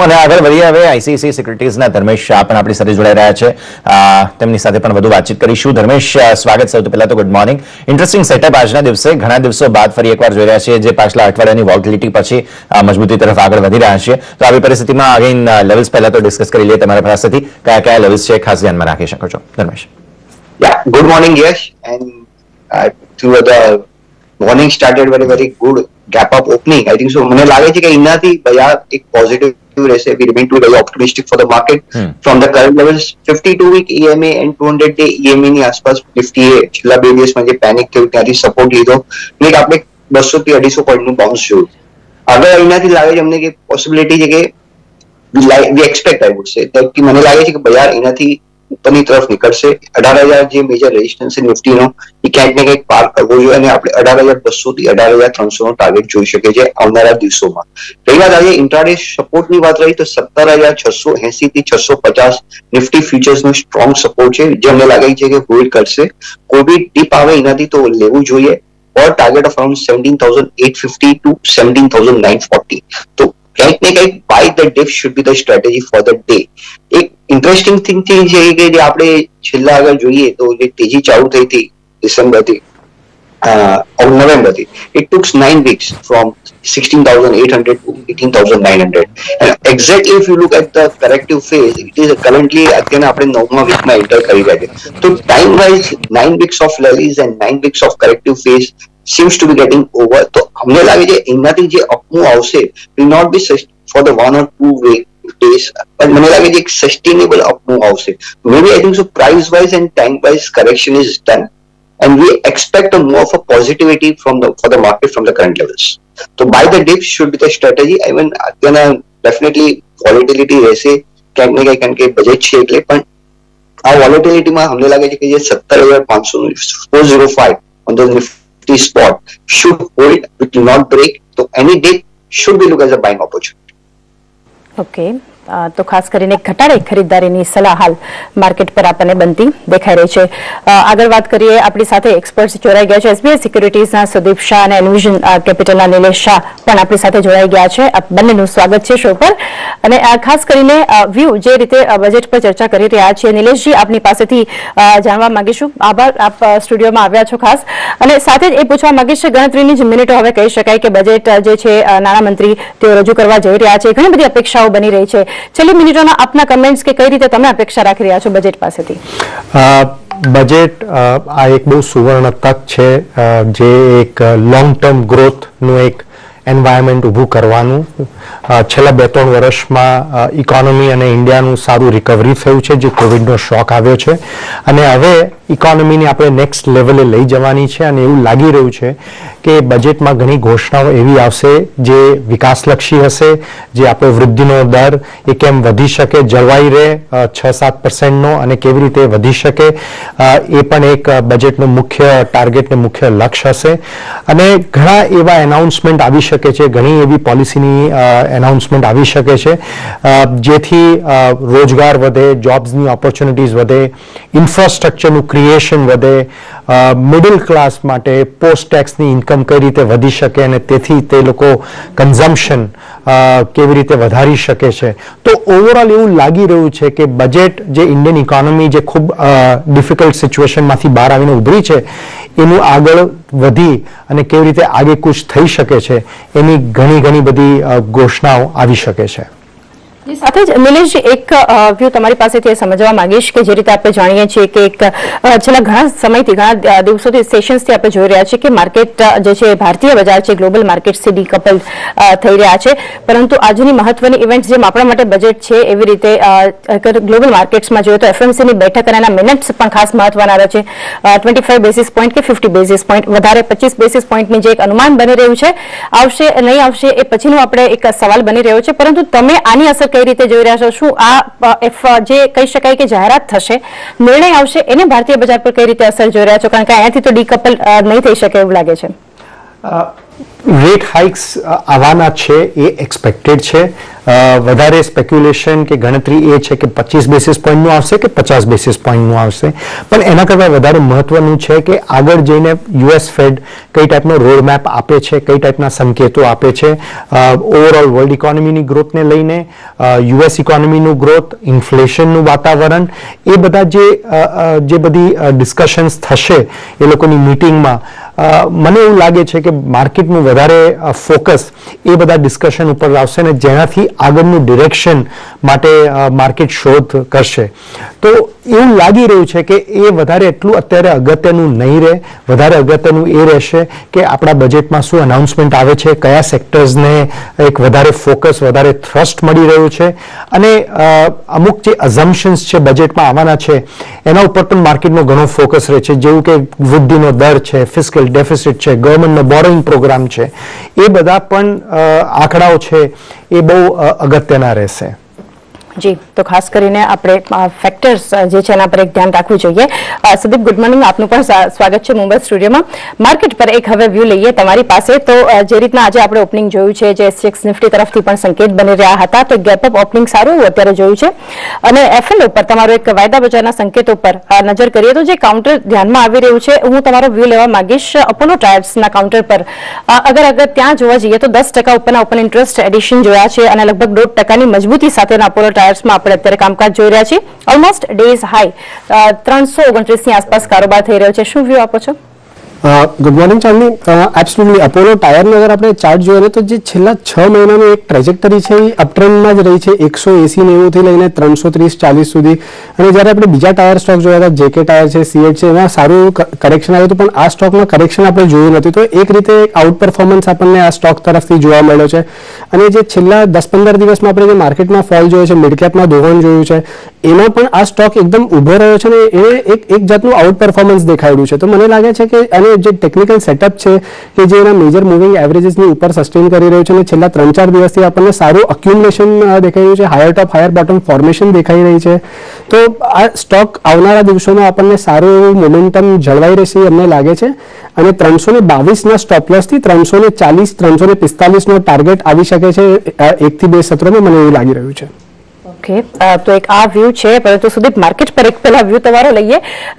અને આગળ વધીએ હવે આઈસીઆઈસીઆઈ સિક્યુરિટીઝના ધર્મેશ શાહ પણ આપણી સાથે જોડાઈ રહ્યા છે. તેમની સાથે પણ વધુ વાતચીત કરીશું. ધર્મેશ, સ્વાગત. સૌથી પહેલા તો ગુડ મોર્નિંગ. ઇન્ટરેસ્ટિંગ સેટઅપ આજના દિવસે, ઘણા દિવસો બાદ ફરી એકવાર જોઈ રહ્યા છીએ જે પાછલા અઠવાડિયાની વોલેટિલિટી પછી મજબૂતી તરફ આગળ વધી રહ્યા છીએ. તો આવી પરિસ્થિતિમાં અગેન લેવલ્સ પહેલા તો ડિસ્કસ કરી લઈએ તમારા પાસેથી કયા કયા લેવલ્સ છે ખાસ ધ્યાનમાં રાખી શકો છો Dharmesh? Good morning, Yash, and the morning started very good gap up opening. I think so. મને લાગે છે કે એનાથી બજાર એક પોઝિટિવ રહેશે. We remain to very optimistic for the market from the current levels. 52-week EMA and 200-day EMA ની આસપાસ નિફ્ટી એ છેલ્લા 2 દિવસમાં જે પેનિક થયું ત્યાંથી સપોર્ટ લીધો ને આપણે 200 થી 250 પોઈન્ટનું બાઉન્સ જોયું. આગળ એનાથી લાગે છે અમને કે પોસિબિલિટી છે કે we expect, I would say, કે મને લાગે છે કે બજાર એનાથી ઉપરની તરફ નીકળશે. 18,000 જે મેજર રેઝિસ્ટન્સ છે નિફ્ટીનો એ ક્યાંક ને ક્યાંક પાર કરવો જોઈએ અને આપણે 18,200 થી 18,300 નો ટાર્ગેટ જોઈ શકીએ છીએ આવનારા દિવસોમાં. રહી વાત આજે ઇન્ટ્રાડે સપોર્ટની વાત રહી તો 17,680 થી 650 નિફ્ટી ફ્યુચર્સનો સ્ટ્રોંગ સપોર્ટ છે જે અમને લાગે છે કે હોલ્ડ કરશે. કોઈ બી ટીપ આવે એનાથી તો લેવું જોઈએ. Or target of around 17,850 to 17,940. તો ક્યાંક ને ક્યાંક by the dip should be the strategy for the day. એક ઇન્ટરેસ્ટિંગ થિંગ છે કે જે આપણે છેલ્લા આગળ જોઈએ તો જે તેજી ચાલુ થઈ હતી ડિસેમ્બરથી નવેમ્બરથી, it took 9 weeks from 16,800 to 18,900. And exactly if you look at the corrective phase, it is currently અત્યારે આપણે 9મા વીકમાં એન્ટર કરી રહ્યા છે. તો time wise 9 weeks of rallies and 9 weeks of corrective phase seems to be getting over. તો અમને લાગે છે એનાથી જે અપમૂવ આવશે will not be for the 1 or 2 week days, but મને લાગે છે એક સસ્ટેનેબલ અપમૂવ આવશે. Maybe I think so price wise and time wise correction is done and we expect a more of a positivity for the market from the current levels. So buy the dip should be the strategy. I mean અત્યારના definitely volatility રહેશે ક્યાંક ને ક્યાંક કારણ કે budget છે એટલે, પણ આ વોલેટિલિટીમાં અમને લાગે છે કે જે 17,500 on the Nifty spot should hold, it will not break. So any dip should be looked as a buying opportunity. Okay. તો ખાસ કરીને ઘટાડે ખરીદદારીની સલાહ હાલ માર્કેટ પર આપણને બનતી દેખાઈ રહી છે. આગળ વાત કરીએ, આપણી સાથે એક્સપર્ટ્સ જોડાઈ ગયા છે. એસબીઆઈ સિક્યુરિટીઝના સુદીપ શાહ અને એન્વિઝન કેપિટલના નિલેશ શાહ પણ આપણી સાથે જોડાઈ ગયા છે. આપ બંનેનું સ્વાગત છે શો પર. અને ખાસ કરીને વ્યૂ જે રીતે બજેટ પર ચર્ચા કરી રહ્યા છીએ, નિલેશજી આપની પાસેથી જાણવા માંગીશું. આભાર, આપ સ્ટુડિયોમાં આવ્યા છો ખાસ. અને સાથે જ એ પૂછવા માંગીશ કે ગણતરીની જ મિનિટો હવે કહી શકાય કે બજેટ જે છે નાણામંત્રી તેઓ રજૂ કરવા જઈ રહ્યા છે. ઘણી બધી અપેક્ષાઓ બની રહી છે. છેલ્લી મિનિટોના આપના કમેન્ટ્સ કે કઈ રીતે તમે અપેક્ષા રાખી રહ્યા છો બજેટ પાસેથી? બજેટ આ એક બહુ સુવર્ણ તક છે જે એક લોંગ ટર્મ ગ્રોથનું એક એન્વાયરમેન્ટ ઊભું કરવાનું. છેલ્લા 2-3 વર્ષમાં ઇકોનોમી અને ઇન્ડિયાનું સારું રિકવરી થયું છે જે કોવિડનો શોક આવ્યો છે અને હવે ઇકોનોમીને આપણે નેક્સ્ટ લેવલે લઈ જવાની છે અને એવું લાગી રહ્યું છે કે બજેટમાં ઘણી ઘોષણાઓ એવી આવશે જે વિકાસલક્ષી હશે, જે આપણો વૃદ્ધિનો દર એ કેમ વધી શકે, જળવાઈ રહે 6-7%નો અને કેવી રીતે વધી શકે એ પણ એક બજેટનું મુખ્ય ટાર્ગેટ ને મુખ્ય લક્ષ્ય હશે. અને ઘણા એવા એનાઉન્સમેન્ટ આવી શકે છે, ઘણી એવી પોલિસીની એનાઉન્સમેન્ટ આવી શકે છે જેથી રોજગાર વધે, જોબ્સની ઓપોર્ચ્યુનિટીઝ વધે, ઇન્ફ્રાસ્ટ્રક્ચરનું ક્રિએશન વધે, મિડલ ક્લાસ માટે પોસ્ટ ટેક્સની ઇન્કમ કઈ રીતે વધી શકે અને તેથી તે લોકો કન્ઝમ્પશન કેવી રીતે વધારી શકે છે. તો ઓવરઓલ એવું લાગી રહ્યું છે કે બજેટ જે ઇન્ડિયન ઇકોનોમી જે ખૂબ ડિફિકલ્ટ સિચ્યુએશનમાંથી બહાર આવીને ઉભરી છે એનું આગળ વધી અને કેવી રીતે આગેકૂચ થઈ શકે છે એની ઘણી બધી ઘોષણાઓ આવી શકે છે. સાથે જ નિલેશજી એક વ્યૂ તમારી પાસેથી સમજવા માંગીશ કે જે રીતે આપણે જાણીએ છીએ કે એક છેલ્લા ઘણા સમયથી ઘણા દિવસોથી સેશન્સથી આપણે જોઈ રહ્યા છીએ કે માર્કેટ જે છે ભારતીય બજાર છે ગ્લોબલ માર્કેટથી ડીકપલ થઈ રહ્યા છે, પરંતુ આજની મહત્વની ઇવેન્ટ જેમ આપણા માટે બજેટ છે એવી રીતે ગ્લોબલ માર્કેટ્સમાં જોઈએ તો એફએમસીની બેઠક અને એના મિનિટ્સ પણ ખાસ મહત્વના રહે છે. 25 બેસિસ પોઈન્ટ કે 50 બેસિસ પોઈન્ટ વધારે 25 બેસિસ પોઈન્ટની જે એક અનુમાન બની રહ્યું છે આવશે નહીં આવશે એ પછીનો આપણે એક સવાલ બની રહ્યો છે, પરંતુ તમે આની અસર કઈ રીતે જોઈ રહ્યા છો? શું આ જે કહી શકાય કે જાહેરાત થશે, નિર્ણય આવશે, એને ભારતીય બજાર પર કઈ રીતે અસર જોઈ રહ્યા છો? કારણ કે અહીંયાથી તો ડીકપલ નહીં થઈ શકે એવું લાગે છે. રેટ હાઇક્સ આવવાના છે એ એક્સપેક્ટેડ છે. વધારે સ્પેક્યુલેશન કે ગણતરી એ છે કે 25 બેસિસ પોઈન્ટનું આવશે કે 50 બેસિસ પોઈન્ટનું આવશે, પણ એના કરતાં વધારે મહત્વનું છે કે આગળ જઈને યુએસ ફેડ કઈ ટાઈપનો રોડમેપ આપે છે, કઈ ટાઈપના સંકેતો આપે છે ઓવરઓલ વર્લ્ડ ઇકોનોમીની ગ્રોથને લઈને, યુએસ ઇકોનોમીનું ગ્રોથ, ઇન્ફ્લેશનનું વાતાવરણ, એ બધા જે બધી ડિસ્કશન્સ થશે એ લોકોની મિટિંગમાં, મને એવું લાગે છે કે માર્કેટનું વધારે ફોકસ એ બધા ડિસ્કશન ઉપર આવશે ને જેનાથી આગળનું ડિરેક્શન માટે માર્કેટ શોધ કરશે. તો એવું લાગી રહ્યું છે કે એ વધારે એટલું અત્યારે અગત્યનું નહીં રહે. વધારે અગત્યનું એ રહેશે કે આપણા બજેટમાં શું અનાઉન્સમેન્ટ આવે છે, કયા સેક્ટર્સને એક વધારે ફોકસ, વધારે થ્રસ્ટ મળી રહ્યું છે, અને અમુક જે અઝમ્પશન્સ છે બજેટમાં આવવાના છે એના ઉપર પણ માર્કેટનો ઘણો ફોકસ રહે છે, જેવું કે વૃદ્ધિનો દર છે, ફિસ્કલ ડેફિસિટ છે, ગવર્મેન્ટનો બોરોઈંગ પ્રોગ્રામ છે, એ બધા પણ આંકડાઓ છે એ બહુ અગત્યના રહેશે. જી, તો ખાસ કરીને આપણે ફેક્ટર્સ જે છે એના પર એક ધ્યાન રાખવું જોઈએ. સુદીપ, ગુડ મોર્નિંગ, આપનું પણ સ્વાગત છે મુંબઈ સ્ટુડિયોમાં. માર્કેટ પર એક હવે વ્યૂ લઈએ તમારી પાસે. તો જે રીતના આજે આપણે ઓપનિંગ જોયું છે, જે એસજીએક્સ નિફ્ટી તરફથી પણ સંકેત બની રહ્યા હતા, તો ગેપ અપ ઓપનિંગ સારું એવું અત્યારે જોયું છે. અને એફએલ ઉપર તમારો એક વાયદા બજારના સંકેતો પર નજર કરીએ તો જે કાઉન્ટર ધ્યાનમાં આવી રહ્યું છે, હું તમારો વ્યૂ લેવા માંગીશ અપોલો ટાયર્સના કાઉન્ટર પર. અગર ત્યાં જોવા જઈએ તો 10% ઉપરના ઓપન ઇન્ટરેસ્ટ એડિશન જોયા છે અને લગભગ 1.5% મજબૂતી સાથેના અપોલો ટાયર્સમાં આપણે અત્યારે કામકાજ જોઈ રહ્યા છીએ. ઓલમોસ્ટ ડેઝ હાઈ 329 ની આસપાસ કારોબાર થઈ રહ્યો છે. શું વ્યૂ આપો છો? ગુડ મોર્નિંગ ચાંદની. એબ્સોલ્યુટલી અપોલો ટાયરનો અગર આપણે ચાર્ટ જોઈએ તો જે છેલ્લા 6 મહિનાની એક ટ્રેજેક્ટરી છે એ અપટ્રેન્ડમાં જ રહી છે, 180-90 થી લઈને 330-40 સુધી. અને જ્યારે આપણે બીજા ટાયર સ્ટોક જોયા હતા, જેકે ટાયર છે, સીએટ છે, એમાં સારું કરેક્શન આવ્યું હતું, પણ આ સ્ટોકમાં કરેક્શન આપણે જોયું નથી. તો એક રીતે આઉટ પરફોર્મન્સ આપણને આ સ્ટોક તરફથી જોવા મળ્યો છે. અને જે છેલ્લા 10-15 દિવસમાં આપણે જે માર્કેટમાં ફોલ જોયો છે, મિડકેપમાં ધોવાણ જોયું છે, એમાં પણ આ સ્ટોક એકદમ ઉભો રહ્યો છે અને એ એક જાતનું આઉટ પરફોર્મન્સ દેખાડ્યું છે. તો મને લાગે છે કે જે ટેકનિકલ સેટઅપ છે કે જે એના મેજર મૂવિંગ એવરેજીસની ઉપર સસ્ટેન કરી રહ્યું છે અને છેલ્લા 3-4 દિવસથી આપણને સારું અક્યુમ્યુલેશન દેખાઈ રહ્યું છે, હાયર ટોપ હાયર બોટમ ફોર્મેશન દેખાઈ રહી છે. તો આ સ્ટોક આવનારા દિવસોમાં આપણને સારું એવું મોમેન્ટમ જળવાઈ રહેશે અમને લાગે છે. અને 322ના સ્ટોપ લોસથી 340-345 નો ટાર્ગેટ આવી શકે છે 1 થી 2 સત્રોમાં, મને એવું લાગી રહ્યું છે. ઓકે, તો એક આ વ્યૂ છે. પરંતુ સુદીપ, માર્કેટ પર એક પહેલા વ્યૂ તમારો લઈએ,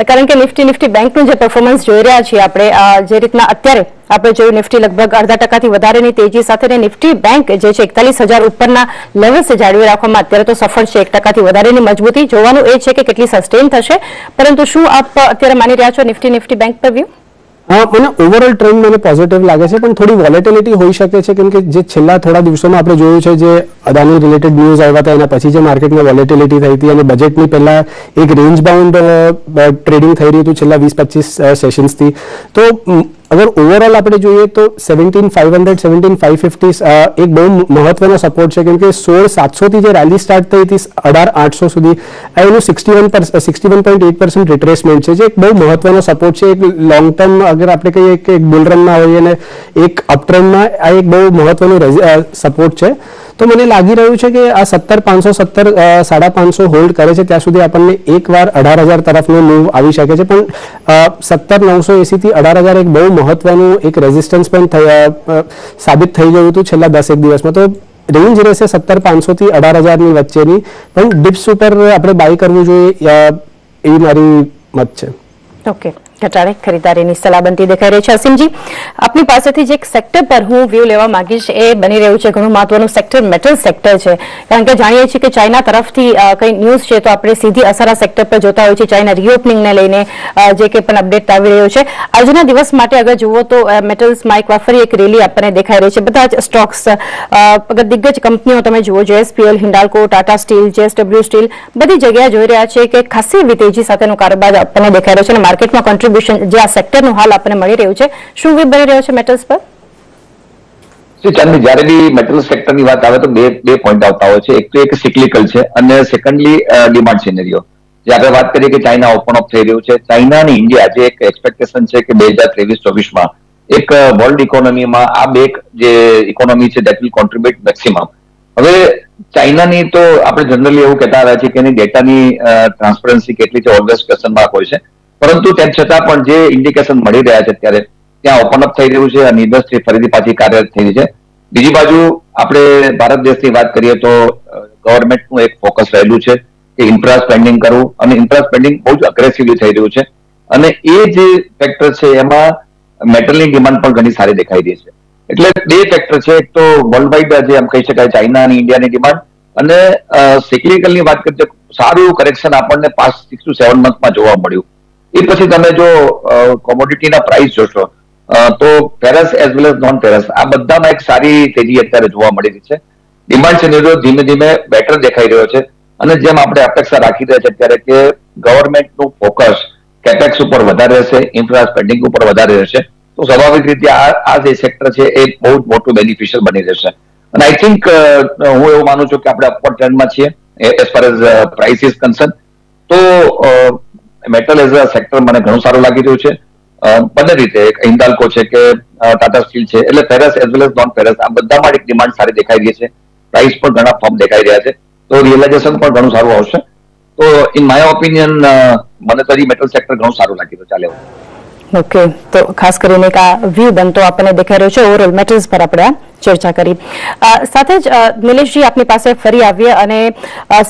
કારણ કે નિફ્ટી બેંકનું જે પરફોર્મન્સ જોઈ રહ્યા છીએ આપણે, જે રીતના અત્યારે આપણે જોયું નિફ્ટી લગભગ 0.5% વધારેની તેજી સાથે નિફ્ટી બેંક જે છે 41,000 ઉપરના લેવલ્સે જાળવી રાખવામાં અત્યારે તો સફળ છે. 1% વધારેની મજબૂતી જોવાનું એ છે કે કેટલી સસ્ટેન થશે. પરંતુ શું આપ અત્યારે માની રહ્યા છો નિફ્ટી બેંક પર વ્યૂ? મને ઓવરઓલ ટ્રેન્ડ મને પોઝિટિવ લાગે છે, પણ થોડી વોલેટિલિટી હોઈ શકે છે, કેમ કે જે છેલ્લા થોડા દિવસોમાં આપણે જોયું છે જે અદાની રિલેટેડ ન્યૂઝ આવ્યા હતા એના પછી જે માર્કેટમાં વોલેટિલિટી થઈ હતી અને બજેટની પહેલા એક રેન્જ બાઉન્ડ ટ્રેડિંગ થઈ રહ્યું હતું છેલ્લા 20-25 સેશન્સથી. તો અગર ઓવરઓલ આપણે જોઈએ તો 17,500 17,550 એક બહુ મહત્વનો સપોર્ટ છે, કેમ કે 16,700 થી જે રેલી સ્ટાર્ટ થઈ હતી 18,800 સુધી એનું 61.8% રિટ્રેસમેન્ટ છે, જે એક બહુ મહત્વનો સપોર્ટ છે. એક લોંગ ટર્મ અગર આપણે કહીએ કે એક બુલ રનમાં હોઈએ અને એક અપટ્રેન્ડમાં આ એક બહુ મહત્વનું સપોર્ટ છે. તો મને લાગી રહ્યું છે કે આ 17,570 550 હોલ્ડ કરે છે ત્યાં સુધી આપણને એકવાર 18,000 તરફનો મૂવ આવી શકે છે, પણ 17,980 થી 18,000 એક બહુ મહત્વનું એક રેઝિસ્ટન્સ પણ સાબિત થઈ ગયું હતું છેલ્લા 10 દિવસમાં. તો રેન્જ રહેશે 17,500 થી 18,000 ની વચ્ચેની, પણ ડિપ્સ ઉપર આપણે બાય કરવું જોઈએ એવી મારી મત છે. ઓકે, ઘટાડે ખરીદારીની સલાહ બનતી દેખાઈ રહી છે. અસીમજી, આપની પાસેથી જે એક સેક્ટર પર હું વ્યૂ લેવા માંગીશ એ બની રહ્યું છે ઘણું મહત્વનું સેક્ટર મેટલ સેક્ટર છે, કારણ કે જાણીએ છીએ કે ચાઇના તરફથી કઈ ન્યૂઝ છે તો આપણે સીધી અસર આ સેક્ટર પર જોતા હોઈએ છીએ. ચાઇના રીઓપનિંગને લઈને જે કે પણ અપડેટ આવી રહ્યો છે. આજના દિવસ માટે અગર જુઓ તો મેટલ્સમાં એકવાર ફરી એક રેલી આપણને દેખાઈ રહી છે. બધા જ સ્ટોક્સ અગર દિગ્ગજ કંપનીઓ તમે જુઓ, JSPL, Hindalco, Tata steel, JSW steel, બધી જગ્યાએ જોઈ રહ્યા છે કે ખાસી એવી તેજી સાથેનો કારોબાર આપણને દેખાઈ રહ્યો છે અને માર્કેટમાં કોન્ટ્રીબ્યુશન જે આ સેક્ટરનું હાલ આપણને મળી રહ્યું છે, શું વ્યૂ બની રહ્યો છે મેટલ્સ પર? ચાંદની, જ્યારે બી મેટલ સેક્ટરની વાત આવે તો બે પોઈન્ટ આવતા હોય છે. એક તો એક સિક્લિકલ છે અને સેકન્ડલી ડિમાન્ડ સિનેરિયો. જે આપણે વાત કરીએ કે ચાઇના ઓપન અપ થઈ રહ્યું છે, ચાઇના અને ઇન્ડિયા જે એક એક્સપેક્ટેશન છે કે 2023-24માં એક વર્લ્ડ ઇકોનોમીમાં આ બે જે ઇકોનોમી છે દેટ વિલ કોન્ટ્રીબ્યુટ મેક્સિમમ. હવે ચાઇનાની તો આપણે જનરલી એવું કહેતા આવ્યા છીએ કે એની ડેટાની ટ્રાન્સપરન્સી કેટલી છે ઓલવેઝ ક્વેશ્ચન માર્ક હોય છે, પરંતુ તેમ છતાં પણ જે ઇન્ડિકેશન મળી રહ્યા છે અત્યારે ત્યાં ઓપન અપ થઈ રહ્યું છે અને ઇન્ડસ્ટ્રી ફરીથી પાછી કાર્યરત થઈ રહી છે. બીજી બાજુ આપણે ભારત દેશની વાત કરીએ તો ગવર્મેન્ટનું એક ફોકસ રહેલું છે કે ઇન્ફ્રા સ્પેન્ડિંગ કરવું, અને ઇન્ફ્રા સ્પેન્ડિંગ બહુ જ અગ્રેસિવલી થઈ રહ્યું છે. અને એ જે ફેક્ટર છે એમાં મેટલની ડિમાન્ડ પણ ઘણી સારી દેખાઈ રહી છે. એટલે બે ફેક્ટર છે, એક તો વર્લ્ડ વાઇડ જે એમ કહી શકાય ચાઇના અને ઇન્ડિયાની ડિમાન્ડ, અને સિક્લિકલની વાત કરીએ તો સારું કરેક્શન આપણને પાસ્ટ 6 to 7 મંથમાં જોવા મળ્યું. એ પછી તમે જો કોમોડિટીના પ્રાઇસ જોશો તો ferrous as well as non ferrous આ બધામાં એક સારી તેજી અત્યારે જોવા મળી રહી છે. ડિમાન્ડ સિનેરિયો ધીમે ધીમે બેટર દેખાઈ રહ્યો છે, અને જેમ આપણે અપેક્ષા રાખી રહ્યા છે અત્યારે કે ગવર્મેન્ટનું ફોકસ કેપેક્સ ઉપર વધારે રહેશે, ઇન્ફ્રા સ્પેન્ડિંગ ઉપર વધારે રહેશે, તો સ્વાભાવિક રીતે આ જે સેક્ટર છે એ બહુ જ મોટું બેનિફિશિયલ બની રહેશે. અને આઈ થિંક હું એવું માનું છું કે આપણે અપવર્ડ ટ્રેન્ડમાં છીએ as far as price is concern. તો મેટલ એઝ અ સેક્ટર મને ઘણું સારું લાગી રહ્યું છે બંને રીતે. એક હિન્દાલ્કો છે કે ટાટા સ્ટીલ છે, એટલે ferrous as well as non ferrous આ બધામાં એક ડિમાન્ડ સારી દેખાઈ રહી છે, પ્રાઇસ પણ ઘણા ફોર્મ દેખાઈ રહ્યા છે, તો રિયલાઇઝેશન પણ ઘણું સારું આવશે. તો ઇન માય ઓપિનિયન મને તો હજી મેટલ સેક્ટર ઘણું સારું લાગી રહ્યું. ચાલે ઓકે, તો ખાસ કરીને એક આ વ્યૂ બનતો આપણને દેખાઈ રહ્યો છે ઓવરઓલ મેટર્સ પર આપણે ચર્ચા કરી. સાથે જ નિલેશજી આપની પાસે ફરી આવીએ અને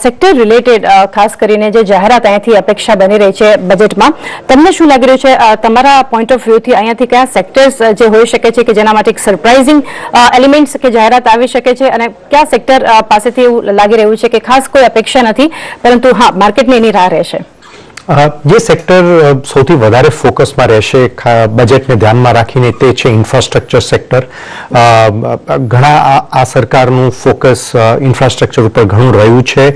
સેક્ટર રિલેટેડ ખાસ કરીને જે જાહેરાત અહીંયાથી અપેક્ષા બની રહી છે બજેટમાં, તમને શું લાગી રહ્યું છે તમારા પોઈન્ટ ઓફ વ્યૂથી અહીંયાથી કયા સેક્ટર્સ જે હોઈ શકે છે કે જેના માટે એક સરપ્રાઇઝિંગ એલિમેન્ટ્સ કે જાહેરાત આવી શકે છે, અને કયા સેક્ટર પાસેથી એવું લાગી રહ્યું છે કે ખાસ કોઈ અપેક્ષા નથી પરંતુ હા માર્કેટની એની રાહ રહેશે? જે સેક્ટર સૌથી વધારે ફોકસમાં રહેશે બજેટને ધ્યાનમાં રાખીને તે છે ઇન્ફ્રાસ્ટ્રક્ચર સેક્ટર. ઘણા આ સરકારનું ફોકસ ઇન્ફ્રાસ્ટ્રક્ચર ઉપર ઘણું રહ્યું છે.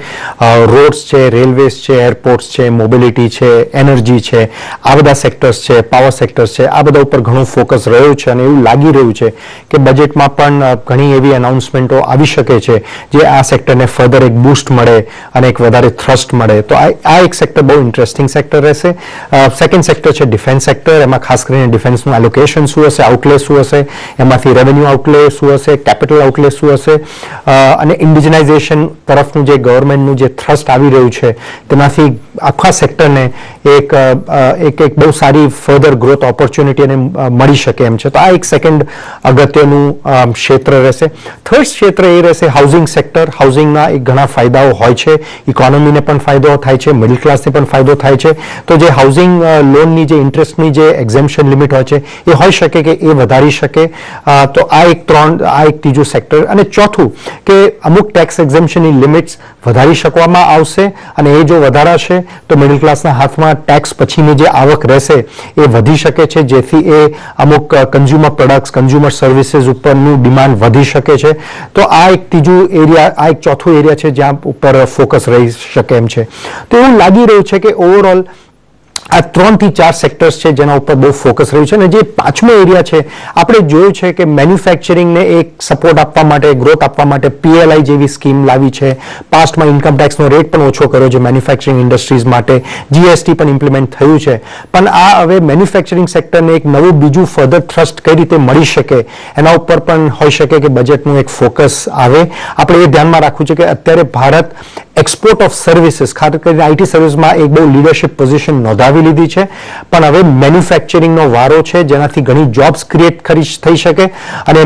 રોડ્સ છે, રેલવેઝ છે, એરપોર્ટ્સ છે, મોબિલિટી છે, એનર્જી છે, આ બધા સેક્ટર્સ છે, પાવર સેક્ટર્સ છે, આ બધા ઉપર ઘણું ફોકસ રહ્યું છે. અને એવું લાગી રહ્યું છે કે બજેટમાં પણ ઘણી એવી અનાઉન્સમેન્ટો આવી શકે છે જે આ સેક્ટરને ફર્ધર એક બૂસ્ટ મળે અને એક વધારે થ્રસ્ટ મળે. તો આ એક સેક્ટર બહુ ઇન્ટરેસ્ટિંગ સેક્ટર રહેશે. સેકન્ડ સેક્ટર છે ડિફેન્સ સેક્ટર. એમાં ખાસ કરીને ડિફેન્સનું એલોકેશન શું હશે, આઉટલે શું હશે, એમાંથી રેવન્યુ આઉટલે શું હશે, કેપિટલ આઉટલે શું હશે, અને ઇન્ડિજિનાઇઝેશન તરફનું જે ગવર્મેન્ટનું જે થ્રસ્ટ આવી રહ્યું છે તેમાંથી આખા સેક્ટરને એક બહુ સારી ફર્ધર ગ્રોથ ઓપોર્ચ્યુનિટી અને મળી શકે એમ છે. તો આ એક સેકન્ડ અગત્યનું ક્ષેત્ર રહેશે. થર્ડ ક્ષેત્ર એ રહેશે હાઉસિંગ સેક્ટર. હાઉસિંગના એક ઘણા ફાયદાઓ હોય છે, ઇકોનોમીને પણ ફાયદો થાય છે, મિડલ ક્લાસને પણ ફાયદો થાય છે. તો જે હાઉસિંગ લોનની જે ઇન્ટરેસ્ટની જે એક્ઝેમ્પશન લિમિટ હોય છે એ હોઈ શકે કે એ વધારી શકે. તો આ એક ત્રીજું સેક્ટર. અને ચોથું કે અમુક ટેક્સ એક્ઝેમ્પશનની લિમિટ્સ વધારી શકવામાં આવશે, અને એ જો વધારાશે તો મિડલ ક્લાસના હાથમાં ટેક્સ પછીની જે આવક રહેશે એ વધી શકે છે, જેથી એ અમુક કન્ઝ્યુમર પ્રોડક્ટ્સ, કન્ઝ્યુમર સર્વિસીસ ઉપરનું ડિમાન્ડ વધી શકે છે. તો આ એક ત્રીજું એરિયા, આ એક ચોથું એરિયા છે જ્યાં ઉપર ફોકસ રહી શકે એમ છે. તો એવું લાગી રહ્યું છે કે ઓવરઓલ આ 3 થી 4 સેક્ટર્સ છે જેના ઉપર બહુ ફોકસ રહ્યું છે. અને જે પાંચમો એરિયા છે આપણે જોયું છે કે મેન્યુફેક્ચરિંગને એક સપોર્ટ આપવા માટે, ગ્રોથ આપવા માટે PLI જેવી સ્કીમ લાવી છે. પાસ્ટમાં ઇન્કમ ટેક્સનો રેટ પણ ઓછો કર્યો છે મેન્યુફેક્ચરિંગ ઇન્ડસ્ટ્રીઝ માટે. GST પણ ઇમ્પ્લિમેન્ટ થયું છે. પણ આ હવે મેન્યુફેક્ચરિંગ સેક્ટરને એક નવું બીજું ફર્ધર થ્રસ્ટ કઈ રીતે મળી શકે એના ઉપર પણ હોઈ શકે કે બજેટનું એક ફોકસ આવે. આપણે એ ધ્યાનમાં રાખવું છે કે અત્યારે ભારત એક્સપોર્ટ ઓફ સર્વિસીસ, ખાસ કરીને IT સર્વિસમાં એક બહુ લીડરશિપ પોઝિશન નોંધાવી લીધી છે. પણ હવે મેન્યુફેક્ચરિંગનો વારો છે જેનાથી ઘણી જોબ્સ ક્રિએટ થઈ શકે, અને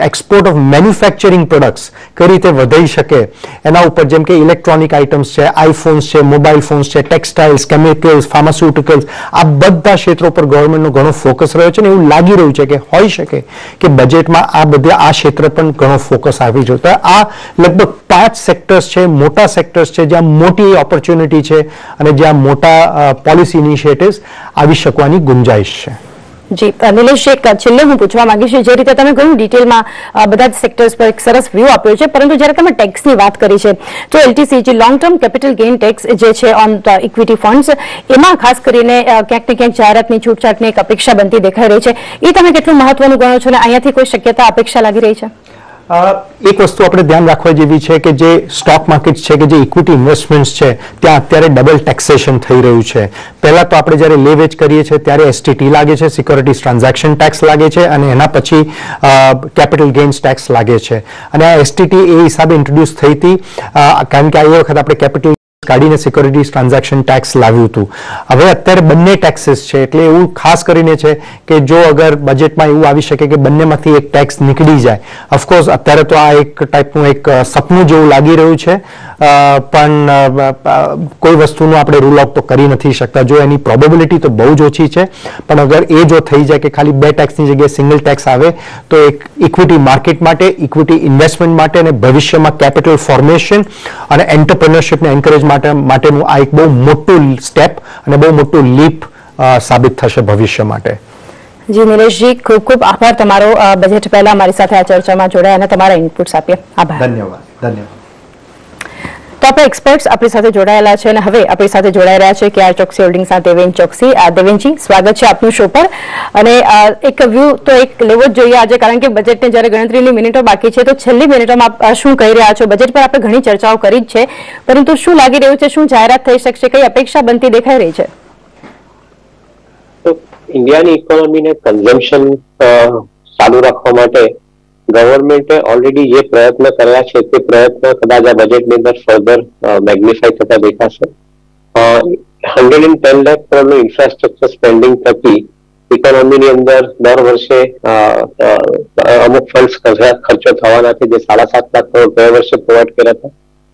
એક્સપોર્ટ ઓફ મેન્યુફેક્ચરિંગ પ્રોડક્ટ્સ કઈ રીતે વધી શકે એના ઉપર, જેમ કે ઇલેક્ટ્રોનિક આઇટમ્સ છે, આઈફોન્સ છે, મોબાઈલ ફોન્સ છે, ટેક્સટાઇલ્સ, કેમિકલ્સ, ફાર્માસ્યુટિકલ્સ, આ બધા ક્ષેત્રો પર ગવર્મેન્ટનો ઘણો ફોકસ રહ્યો છે. અને એવું લાગી રહ્યું છે કે હોઈ શકે કે બજેટમાં આ ક્ષેત્ર પણ ઘણો ફોકસ આવી રહ્યો. તો આ લગભગ 5 સેક્ટર્સ છે, મોટા સેક્ટર્સ છે જ્યાં મોટી ઓપોર્ચ્યુનિટી છે અને જ્યાં મોટા પોલિસી ઇનિશિયેટિવ્સ આવી શકવાની ગુંજાઈશ છે. જી નિલેશજી, એક છેલ્લે હું પૂછવા માંગીશ, જે રીતે તમે ઘણું ડિટેલમાં બધા જ સેક્ટર્સ પર એક સરસ વ્યૂ આપ્યો છે, પરંતુ જ્યારે તમે ટેક્સની વાત કરી છે તો LTC જે long term capital gain tax જે છે ઓન ઇક્વિટી ફંડ્સ, એમાં ખાસ કરીને ક્યાંક ને ક્યાંક જાહેરાતની છૂટછાટની એક અપેક્ષા બનતી દેખાઈ રહી છે. એ તમે કેટલું મહત્વનું ગણો છો અને અહીંયાથી કોઈ શક્યતા અપેક્ષા લાગી રહી છે? એક વસ્તુ આપણે ધ્યાન રાખવા જેવી છે કે જે સ્ટોક માર્કેટ છે કે જે ઇક્વિટી ઇન્વેસ્ટમેન્ટ્સ છે ત્યાં અત્યારે ડબલ ટેક્સેશન થઈ રહ્યું છે. પહેલા તો આપણે જ્યારે લે વેચ કરીએ છીએ ત્યારે STT લાગે છે, સિક્યોરિટીઝ ટ્રાન્ઝેક્શન ટેક્સ લાગે છે, અને એના પછી કેપિટલ ગેઇન્સ ટેક્સ લાગે છે. અને આ STT એ હિસાબે ઇન્ટ્રોડ્યુસ થઈ હતી કારણ કે આ વખત આપણે કેપિટલ કાઢીને સિક્યોરિટીઝ ટ્રાન્ઝેક્શન ટેક્સ લાવ્યું હતું. હવે અત્યારે બંને ટેક્સીસ છે, એટલે એવું ખાસ કરીને છે કે જો અગર બજેટમાં એવું આવી શકે કે બંનેમાંથી એક ટેક્સ નીકળી જાય. ઓફકોર્સ અત્યારે તો આ એક ટાઈપનું એક સપનું જેવું લાગી રહ્યું છે, પણ કોઈ વસ્તુનું આપણે રૂલ આઉટ તો કરી નથી શકતા. જો એની પ્રોબેબિલિટી તો બહુ જ ઓછી છે, પણ અગર એ જો થઈ જાય કે ખાલી 2 ટેક્સની જગ્યાએ સિંગલ ટેક્સ આવે તો એક ઇક્વિટી માર્કેટ માટે, ઇક્વિટી ઇન્વેસ્ટમેન્ટ માટે અને ભવિષ્યમાં કેપિટલ ફોર્મેશન અને એન્ટરપ્રેન્યોરશિપને એન્કરેજ માટેનું આ એક બહુ મોટું સ્ટેપ અને બહુ મોટું લીપ સાબિત થશે ભવિષ્ય માટે. જી નિલેશજી, ખૂબ ખૂબ આભાર તમારો બજેટ પહેલા અમારી સાથે આ ચર્ચામાં જોડાયા અને તમારા ઇનપુટ્સ આપ્યા. આભાર. ધન્યવાદ. તો આપણે એક્સપર્ટ્સ આપણી સાથે જોડાયેલા છે અને હવે આપણી સાથે જોડાઈ રહ્યા છે KR ચોકસી હોલ્ડિંગ્સના દેવેન ચોકસી. દેવેનજી, સ્વાગત છે આપનું શો પર. અને એક વ્યૂ તો એક લેવો જ જોઈએ આજે, કારણ કે બજેટને જ્યારે ગણતરીની મિનિટો બાકી છે, તો છેલ્લી મિનિટોમાં આપ શું કહી રહ્યા છો? બજેટ પર આપણે ઘણી ચર્ચાઓ કરી જ છે, પરંતુ શું લાગી રહ્યું છે, શું જાહેરાત થઈ શકશે, કઈ અપેક્ષા બનતી દેખાઈ રહી છે? ઇન્ડિયાની ઇકોનોમીને કન્ઝમ્પશન ચાલુ રાખવા માટે ગવર્મેન્ટે ઓલરેડી જે પ્રયત્ન કર્યા છે તે પ્રયત્ન કદાચ આ બજેટની અંદર ફર્ધર મેગ્નિફાઈ થતા દેખાશે. 110 લાખ કરોડનું ઇન્ફ્રાસ્ટ્રક્ચર સ્પેન્ડિંગ થકી ઇકોનોમીની અંદર દર વર્ષે અમુક ફંડ્સ ખર્ચો થવાના છે, જે 7.5 લાખ કરોડ ગયા વર્ષે પ્રોવાઈડ કર્યા હતા.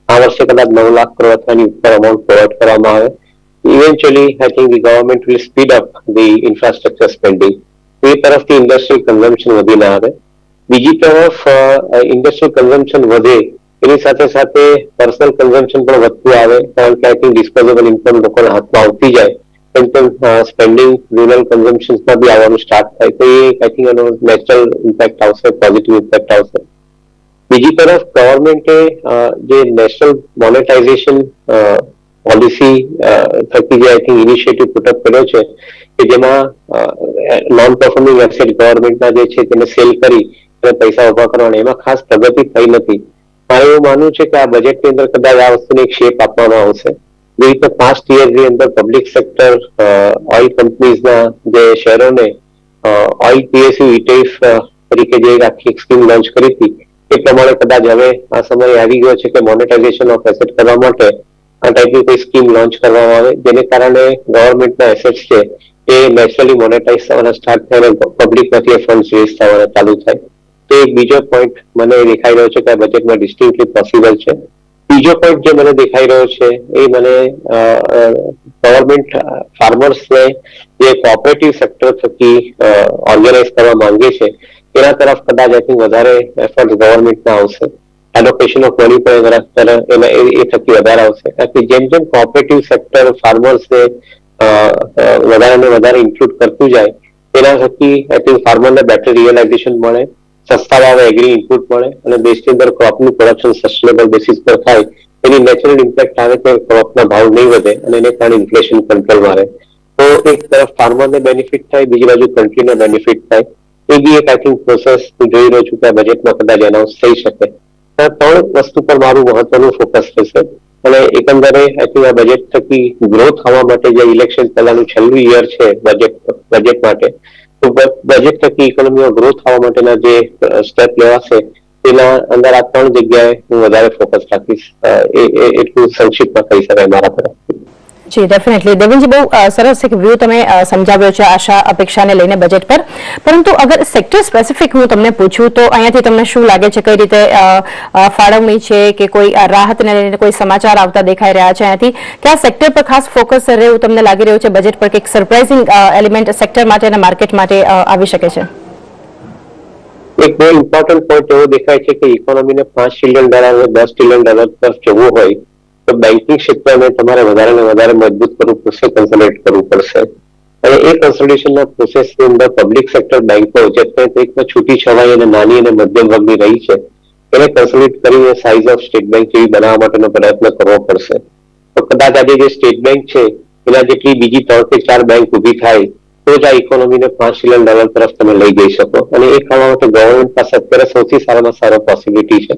આ વર્ષે કદાચ 9 લાખ કરોડ અથવા એની ઉપર અમાઉન્ટ પ્રોવાઈડ કરવામાં આવે. Eventually, I think the government will speed up the infrastructure spending. એ તરફથી ઇન્ડસ્ટ્રીયલ કન્ઝમ્પશન વધી ના આવે. બીજી તરફ ઇન્ડસ્ટ્રીયલ કન્ઝમ્પશન વધે એની સાથે સાથે પર્સનલ કન્ઝમ્પશન પણ વધતું આવે, કારણ કે આઈ થિંક ડિસ્પોઝેબલ ઇન્કમ લોકોના હાથમાં આવતી જાય તેમ તેમ સ્પેન્ડિંગ રૂરલ કન્ઝમ્પશનમાં બી આવવાનું સ્ટાર્ટ થાય, તો એ આઈ થિંક એનો નેચરલ ઇમ્પેક્ટ આવશે, પોઝિટિવ ઇમ્પેક્ટ આવશે. બીજી તરફ ગવર્મેન્ટે જે નેશનલ મોનેટાઇઝેશન પોલિસી થકી જે આઈ થિંક ઇનિશિયેટિવ પુટઅપ કર્યો છે કે જેમાં નોન પરફોર્મિંગ એસેટ ગવર્મેન્ટના જે છે તેને સેલ કરી અને પૈસા ઉભા કરવાના, એમાં ખાસ પ્રગતિ થઈ નથી. મારે એવું માનવું છે કે આ બજેટની અંદર કદાચ આ વસ્તુને એક શેપ આપવામાં આવશે. જે રીતે પાસ્ટ યરની અંદર પબ્લિક સેક્ટર ઓઇલ કંપનીઝના જે શેરોને ઓઇલ PSU ETF તરીકે જે આખી સ્કીમ લોન્ચ કરી હતી, એ પ્રમાણે કદાચ હવે આ સમય આવી ગયો છે કે મોનેટાઇઝેશન ઓફ એસેટ કરવા માટે આ ટાઈપની કોઈ સ્કીમ લોન્ચ કરવામાં આવે, જેને કારણે ગવર્મેન્ટના એસેટ્સ છે એ નેચરલી મોનેટાઇઝ થવાના સ્ટાર્ટ થાય અને પબ્લિકમાંથી ફંડ રેઝ થવાના ચાલુ થાય. તો એક બીજો પોઈન્ટ મને દેખાઈ રહ્યો છે કે આ બજેટમાં ડિસ્ટિંક્ટલી પોસિબલ છે. બીજો પોઈન્ટ જે મને દેખાઈ રહ્યો છે એ મને ગવર્મેન્ટ ફાર્મર્સને જે કોઓપરેટિવ સેક્ટર થકી ઓર્ગેનાઇઝ કરવા માંગે છે એના તરફ કદાચ આઈ થિંક વધારે એફર્ટ ગવર્મેન્ટના આવશે. એલોકેશન ઓફ મની પણ એ થકી વધારે આવશે, કારણ કે જેમ જેમ કોઓપરેટિવ સેક્ટર ફાર્મર્સને વધારે ને વધારે ઇન્ક્લુડ કરતું જાય તેના થકી આઈ થિંક ફાર્મરને બેટર રિયલાઇઝેશન મળે, સસ્તા ભાવે એગ્રી ઇનપુટ મળે અને દેશની અંદર ક્રોપનું પ્રોડક્શન સસ્ટેનેબલ બેસિસ પર થાય, એની નેચરલ ઇમ્પેક્ટ આવે કે ક્રોપના ભાવ નહીં વધે અને એને કારણે ઇન્ફ્લેશન કંટ્રોલમાં રહે. તો એક તરફ ફાર્મરને બેનિફિટ થાય, બીજી બાજુ કન્ટ્રીને બેનિફિટ થાય. એ બી એક આઈ થિંક પ્રોસેસ હું જોઈ રહ્યો છું કે આ બજેટમાં કદાચ એનાઉન્સ થઈ શકે. આ 3 વસ્તુ પર મારું મહત્વનું ફોકસ રહેશે અને એકંદરે આઈ થિંક આ બજેટ થકી ગ્રોથ થવા માટે જે ઇલેક્શન પહેલાનું છેલ્લું યર છે બજેટ માટે, તો બજેટ થકી ઇકોનોમીમાં ગ્રોથ થવા માટેના જે સ્ટેપ લેવાશે તેના અંદર આ 3 જગ્યાએ હું વધારે ફોકસ રાખીશ. એટલું સંક્ષિપ્તમાં કહી શકાય મારા તરફથી. જી ડેફિનેટલી દેવેનજી, બહુ સરસ એક વ્યૂ તમે સમજાવ્યો છે આશા અપેક્ષાને લઈને બજેટ પર. પરંતુ અગર સેક્ટર સ્પેસિફિક હું તમને પૂછું તો અહીંયાથી તમને શું લાગે છે, કઈ રીતે ફાળવણી છે કે કોઈ રાહતને લઈને કોઈ સમાચાર આવતા દેખાઈ રહ્યા છે અહીંયાથી, કયા સેક્ટર પર ખાસ ફોકસ રહેવું તમને લાગી રહ્યું છે બજેટ પર, કે એક સરપ્રાઇઝિંગ એલિમેન્ટ સેક્ટર માટે અને માર્કેટ માટે આવી શકે છે? એક બહુ ઇમ્પોર્ટન્ટ પોઈન્ટ એવો દેખાય છે કે ઇકોનોમીને $5 ટ્રિલિયન અને $10 ટ્રિલિયન તરફ જવું હોય તો બેન્કિંગ સેક્ટરને તમારે વધારે ને વધારે મજબૂત કરવું પડશે, કન્સોલિડેટ કરવું પડશે. અને એ કન્સોલિડેશનના પ્રોસેસની અંદર પબ્લિક સેક્ટર બેંકો જે એકમાં છૂટી છવાઈ અને નાની અને મધ્યમ વર્ગની રહી છે એને કન્સોલિડેટ કરીને સાઇઝ ઓફ સ્ટેટ બેંક જેવી બનાવવા માટેનો પ્રયત્ન કરવો પડશે. તો કદાચ આજે જે સ્ટેટ બેંક છે એના જેટલી બીજી 3 કે 4 બેંક ઊભી થાય તો જ આ ઇકોનોમીને $5 ટ્રિલિયન તરફ તમે લઈ જઈ શકો. અને એ કરવા માટે ગવર્મેન્ટ પાસે અત્યારે સૌથી સારામાં સારો પોસિબિલિટી છે,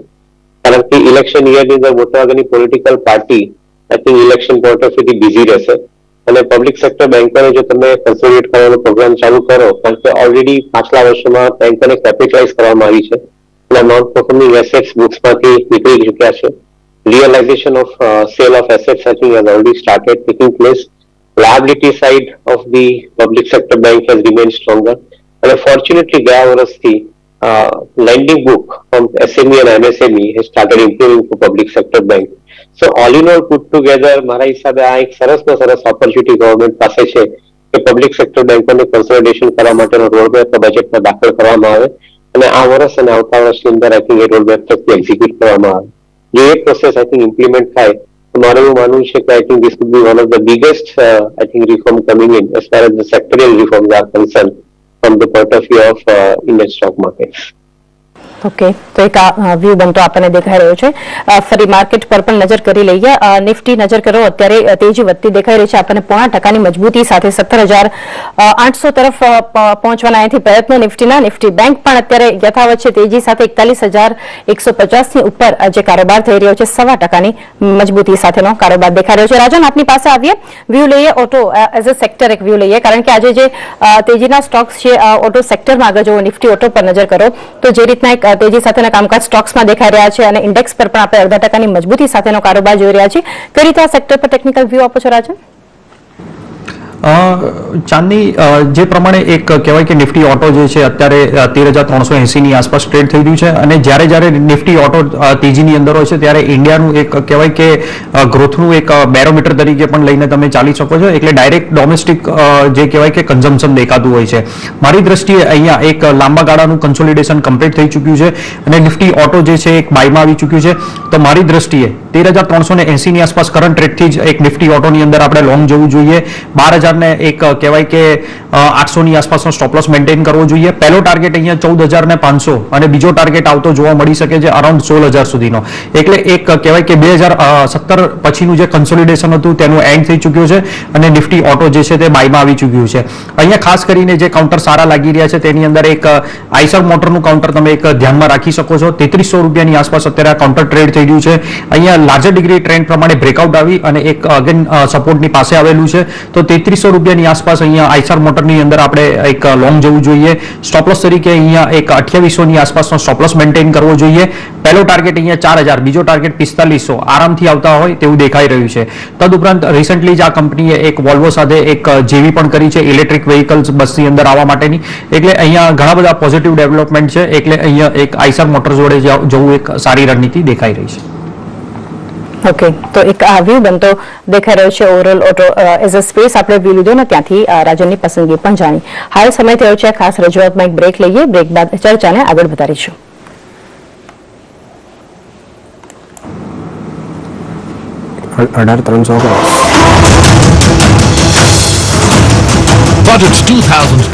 કારણ કે ઇલેક્શન યરની અંદર મોટાભાગની political party I think election point of વ્યૂથી બિઝી રહેશે અને પબ્લિક સેક્ટર બેંકોને જો તમે કન્સોલિડેટ કરવાનો પ્રોગ્રામ ચાલુ કરો, કારણ કે ઓલરેડી પાછલા વર્ષોમાં બેંકોને કેપિટલાઇઝ કરવામાં આવી છે અને નોન પરફોર્મિંગ એસેટ્સ બુક્સમાંથી નીકળી ચૂક્યા છે, realization of sale of assets, I think, has already started taking place. Liability side of the public sector bank has remained stronger. And unfortunately, ગયા વર્ષથી lending book from SME and MSME has started improving for public sector bank. So all in all put together, મારા હિસાબે આ એક સરસમાં સરસ opportunity government પાસે છે કે પબ્લિક સેક્ટર બેંકોને કન્સોલિડેશન કરવા માટેનો રોડમેપ બજેટમાં દાખલ કરવામાં આવે અને આ વર્ષ અને આવતા વર્ષની અંદર આઈ થિંક એ રોડમેપ થકી એક્ઝિક્યુટ કરવામાં આવે. જો એ પ્રોસેસ આઈ થિંક ઇમ્પ્લિમેન્ટ થાય તો મારું એવું માનવું છે કે I think this would be one of the biggest I think reform coming in as far as the sectorial reforms are concern from the point of view of Indian stock markets. Okay, તો એક આ view બનતો આપણને દેખાઈ રહ્યો છે. ફરી market પર પણ નજર કરી લઈએ. નિફ્ટી નજર કરો, અત્યારે તેજી વધતી દેખાઈ રહી છે આપણને 0.5% મજબૂતી સાથે 17,800 તરફ પહોંચવાના અહીંથી પ્રયત્નો નિફ્ટીના. નિફ્ટી બેંક પણ અત્યારે યથાવત છે, તેજી સાથે 41,150 ની ઉપર જે કારોબાર થઈ રહ્યો છે, 0.25% મજબૂતી સાથેનો કારોબાર દેખાઈ રહ્યો છે. રાજન, આપની પાસે આવીએ, વ્યૂ લઈએ ઓટો એઝ અ સેક્ટર એક વ્યૂ લઈએ, કારણ કે આજે જે તેજીના સ્ટોક્સ છે ઓટો સેક્ટરમાં આગળ જો નિફ્ટી ઓટો પર નજર કરો તો જે રીતના એક તેજી સાથેના કામકાજ સ્ટોક્સમાં દેખાઈ રહ્યા છે અને ઇન્ડેક્સ પર પણ આપણે 0.5% મજબૂતી સાથેનો કારોબાર જોઈ રહ્યા છીએ. કઈ રીતે આ સેક્ટર પર ટેકનિકલ વ્યૂ આપો છો રાજન? ચાંદની, જે પ્રમાણે એક કહેવાય કે નિફ્ટી ઓટો જે છે અત્યારે 13,380 ની આસપાસ ટ્રેડ થઈ રહ્યું છે અને જ્યારે નિફ્ટી ઓટો તેજીની અંદર હોય છે ત્યારે ઇન્ડિયાનું એક કહેવાય કે ગ્રોથનું એક બેરોમીટર તરીકે પણ લઈને તમે ચાલી શકો છો. એટલે ડાયરેક્ટ ડોમેસ્ટિક જે કહેવાય કે કન્ઝમ્પશન દેખાતું હોય છે. મારી દ્રષ્ટિએ અહીંયા એક લાંબા ગાળાનું કન્સોલિડેશન કમ્પ્લીટ થઈ ચૂક્યું છે અને નિફ્ટી ઓટો જે છે એક બાયમાં આવી ચૂક્યું છે. તો મારી દ્રષ્ટિએ 13,380 ની આસપાસ કરંટ રેટથી જ એક નિફ્ટી ઓટોની અંદર આપણે લોંગ જવું જોઈએ. 12,000 ને એક કહેવાય કે 800 ની આસપાસનો સ્ટોપ લોસ મેન્ટેન કરવો જોઈએ. પહેલો ટાર્ગેટ અહીંયા 14,500 અને બીજો ટાર્ગેટ આવતો જોવા મળી શકે છે અરાઉન્ડ 16,000 સુધીનો. એટલે એક કહેવાય કે 2017 પછીનું જે કન્સોલિડેશન હતું તેનું એન્ડ થઈ ચૂક્યું છે અને નિફ્ટી ઓટો જે છે તે બાયમાં આવી ચૂક્યું છે. અહીંયા ખાસ કરીને જે કાઉન્ટર સારા લાગી રહ્યા છે તેની અંદર એક આઈસર મોટરનું કાઉન્ટર તમે એક ધ્યાનમાં રાખી શકો છો. 3300 રૂપિયાની આસપાસ અત્યારે આ કાઉન્ટર ટ્રેડ થઈ રહ્યું છે. અહીંયા લાર્જર ડિગ્રી ટ્રેન્ડ પ્રમાણે બ્રેકઆઉટ આવી અને એક અગેન સપોર્ટની પાસે આવેલું છે. તો 3300 રૂપિયાની આસપાસ અહીંયા આઈસર મોટરની અંદર આપણે એક લોંગ જવું જોઈએ. સ્ટોપ લોસ તરીકે અહીંયા એક 2800 ની આસપાસનો સ્ટોપ લોસ મેન્ટેન કરવો જોઈએ. પહેલો ટાર્ગેટ અહીંયા 4,000, બીજો ટાર્ગેટ 4500 આરામથી આવતા હોય તેવું દેખાઈ રહ્યું છે. તદુપરાંત રિસન્ટલી જ આ કંપનીએ એક વોલ્વો સાથે એક જેવી પણ કરી છે ઇલેક્ટ્રિક વ્હીકલ્સ બસની અંદર આવવા માટેની. એટલે અહીંયા ઘણા બધા પોઝિટિવ ડેવલપમેન્ટ છે. એટલે અહીંયા એક આઈસર મોટર જોડે જવું એક સારી રણનીતિ દેખાઈ રહી છે. ઓકે, તો એક આ વ્યૂ બનતો દેખાઈ રહ્યો છે overall auto as a space. આપણે વ્યૂ લીધો ને ત્યાંથી રાજનની પસંદગી પણ જાણી. હાલ સમય થયો છે ખાસ રજૂઆતમાં એક બ્રેક લઈએ. બ્રેક બાદ ચર્ચાને આગળ વધારીશું. $18,300. Budget 2000